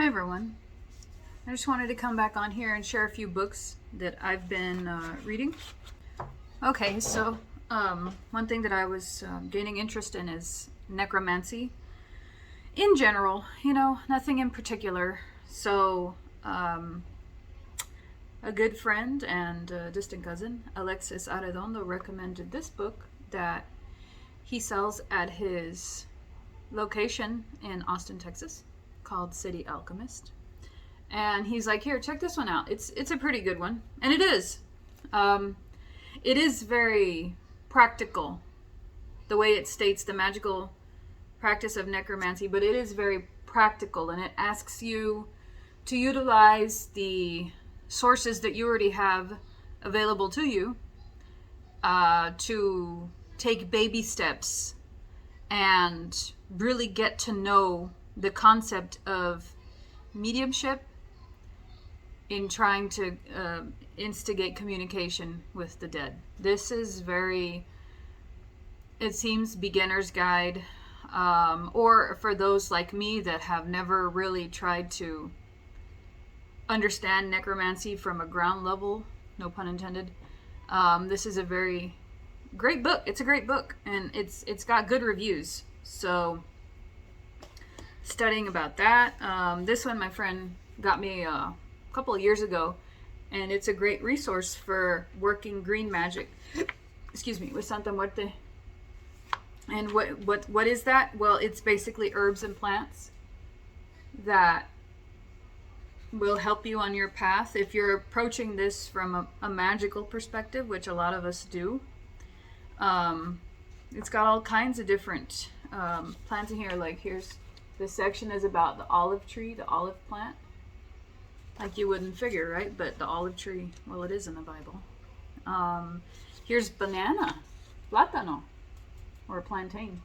Hi everyone. I just wanted to come back on here and share a few books that I've been reading. Okay, so one thing that I was gaining interest in is necromancy. In general, nothing in particular. So a good friend and distant cousin, Alexis Arredondo, recommended this book that he sells at his location in Austin, Texas, called City Alchemist. And he's like, here, check this one out. It's a pretty good one. And it is. It is very practical, the way it states the magical practice of necromancy, but it is very practical, and it asks you to utilize the sources that you already have available to you to take baby steps and really get to know the concept of mediumship in trying to instigate communication with the dead. This is very, it seems, beginner's guide, or for those like me that have never really tried to understand necromancy from a ground level, no pun intended. This is a very great book. It's a great book, and it's got good reviews. So studying about that. This one my friend got me a couple of years ago, and it's a great resource for working green magic. Excuse me, with Santa Muerte. And what is that? Well, it's basically herbs and plants that will help you on your path if you're approaching this from a magical perspective, which a lot of us do. It's got all kinds of different plants in here. Like here's this section is about the olive tree, the olive plant. Like you wouldn't figure, right? But the olive tree, well, it is in the Bible. Here's banana, plátano, or plantain,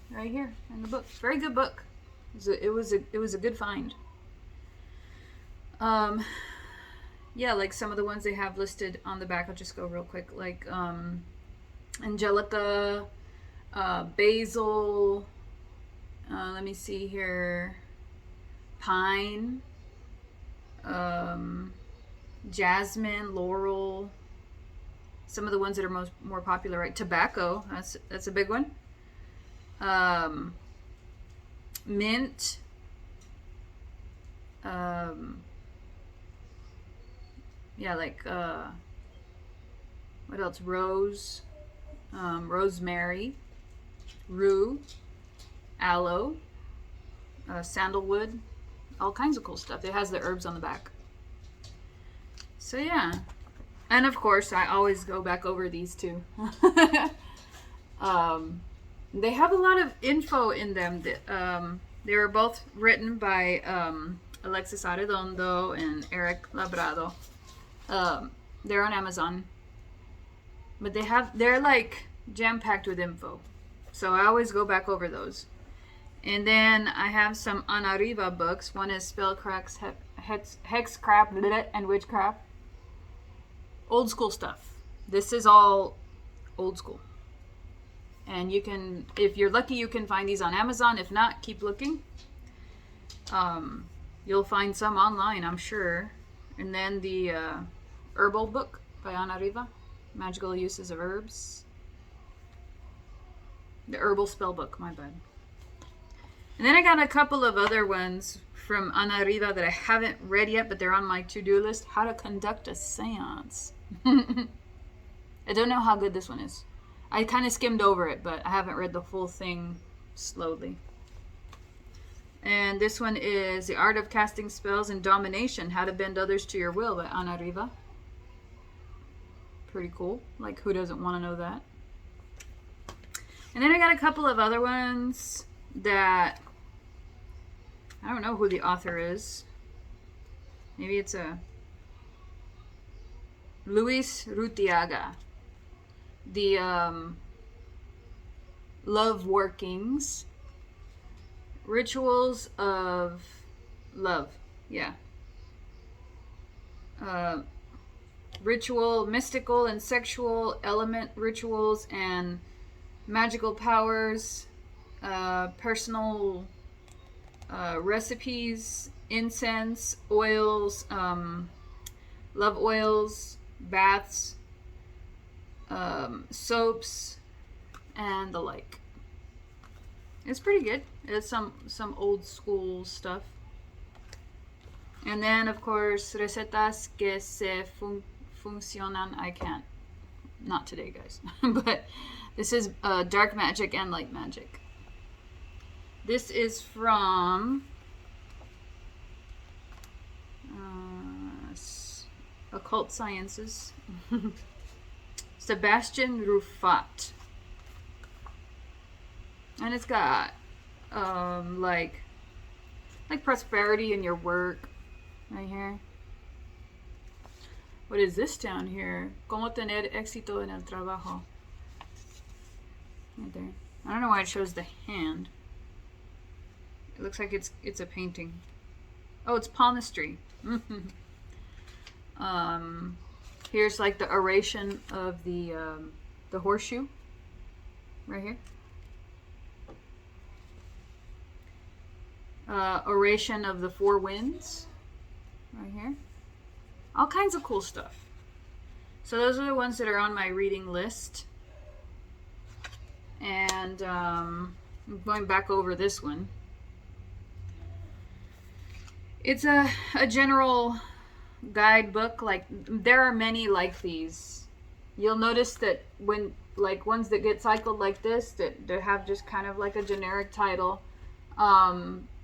right here in the book. Very good book. It was a good find. Yeah, like some of the ones they have listed on the back. I'll just go real quick. Like Angelica, basil. Let me see here. Pine, jasmine, laurel. Some of the ones that are more popular, right? Tobacco. That's a big one. Mint. Yeah, like what else? Rose, rosemary, rue, aloe, sandalwood, all kinds of cool stuff. It has the herbs on the back. So yeah, and of course I always go back over these two. They have a lot of info in them. That, they were both written by Alexis Arredondo and Eric Labrado. They're on Amazon, but they're like jam-packed with info, so I always go back over those. And then I have some Anariva books. One is Spellcraft, Hexcraft, and Witchcraft. Old school stuff. This is all old school. And you can, if you're lucky, you can find these on Amazon. If not, keep looking. You'll find some online, I'm sure. And then the herbal book by Anariva, Magical Uses of Herbs. The herbal spell book, my bad. And then I got a couple of other ones from Anariva that I haven't read yet, but they're on my to-do list. How to Conduct a Seance. I don't know how good this one is. I kind of skimmed over it, but I haven't read the full thing slowly. And this one is The Art of Casting Spells and Domination, How to Bend Others to Your Will by Anariva. Pretty cool. Like, who doesn't want to know that? And then I got a couple of other ones that I don't know who the author is. Maybe it's a Luis Rutiaga. The Love Workings, Rituals of Love. Yeah. Ritual, mystical and sexual element rituals and magical powers, personal recipes, incense, oils, love oils, baths, soaps, and the like. It's pretty good. It's some old school stuff. And then, of course, recetas que se funcionan. I can't. Not today, guys. But this is dark magic and light magic. This is from Occult Sciences. Sebastian Ruffat. And it's got like prosperity in your work right here. What is this down here? Cómo tener éxito en el trabajo. Right there. I don't know why it shows the hand. It looks like it's a painting. Oh, it's palmistry. Here's like the oration of the horseshoe right here. Oration of the four winds right here. All kinds of cool stuff. So those are the ones that are on my reading list. And I'm going back over this one. It's a general guidebook. Like, there are many like these. You'll notice that when, like, ones that get cycled like this, that have just kind of like a generic title,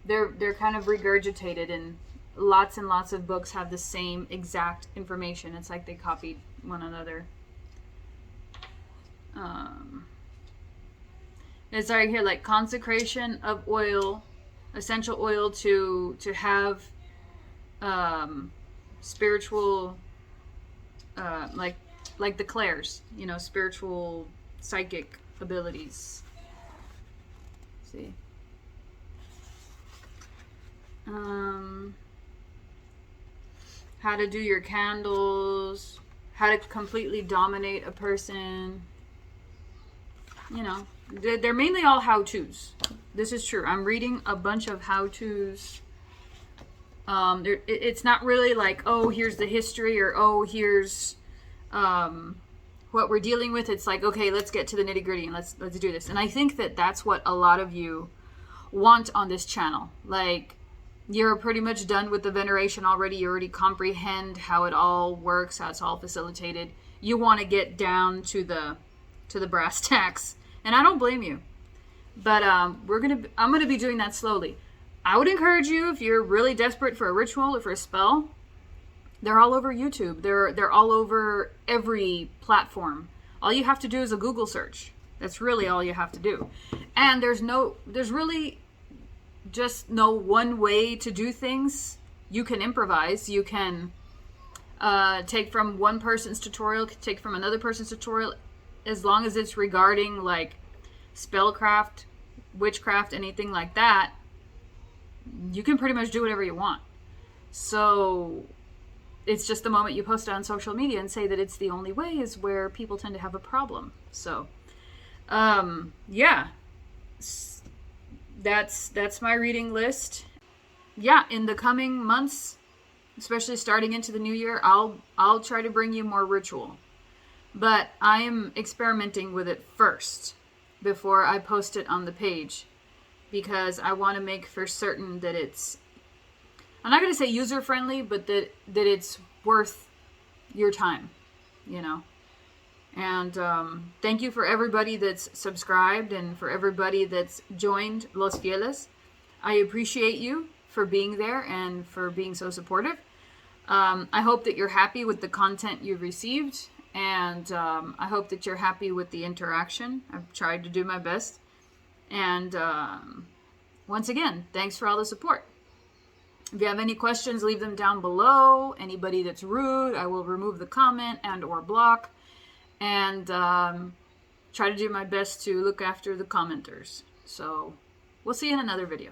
they're kind of regurgitated, and lots and lots of books have the same exact information. It's like they copied one another. It's right here, like consecration of oil, essential oil to have spiritual, like the clairs, you know, spiritual psychic abilities. Let's see. How to do your candles, how to completely dominate a person. You know, they're mainly all how-tos. This is true. I'm reading a bunch of how-tos. It's not really like, oh, here's the history, or oh, here's what we're dealing with. It's like, okay, let's get to the nitty-gritty and let's do this. And I think that that's what a lot of you want on this channel. Like, you're pretty much done with the veneration already. You already comprehend how it all works, how it's all facilitated. You want to get down to the brass tacks, and I don't blame you. But I'm gonna be doing that slowly. I would encourage you, if you're really desperate for a ritual or for a spell, they're all over YouTube. They're all over every platform. All you have to do is a Google search. That's really all you have to do. And there's really just no one way to do things. You can improvise. You can take from one person's tutorial, take from another person's tutorial, as long as it's regarding like spellcraft, witchcraft, anything like that. You can pretty much do whatever you want. So it's just the moment you post it on social media and say that it's the only way is where people tend to have a problem. So yeah, that's my reading list. Yeah, in the coming months, especially starting into the new year, I'll try to bring you more ritual. But I am experimenting with it first before I post it on the page, because I want to make for certain that it's, I'm not going to say user friendly, but that it's worth your time, you know. And thank you for everybody that's subscribed and for everybody that's joined Los Fieles. I appreciate you for being there and for being so supportive. I hope that you're happy with the content you've received, and I hope that you're happy with the interaction. I've tried to do my best. And once again, thanks for all the support. If you have any questions, leave them down below. Anybody that's rude, I will remove the comment and or block. And try to do my best to look after the commenters. So we'll see you in another video.